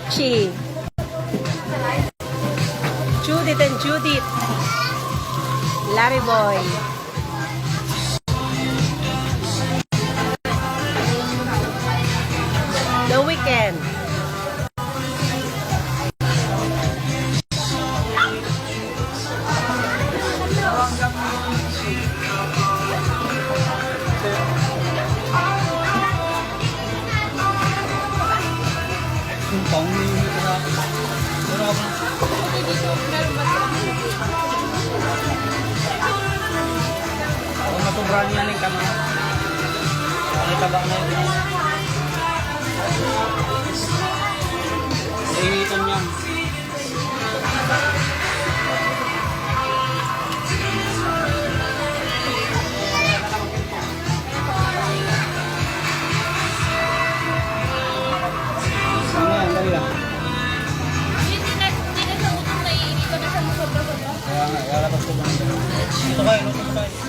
Richie. Judith and Judith. Larry Boy. The Weeknd. Sobrang yan yung kama. Ay, taba na yun. Nainitan yan. Ano yan? Dali lang. Hindi na sa utong naiinito na sa sobra-sobra. Kaya nga, lalabas ko ba? Ito kayo, ito kayo.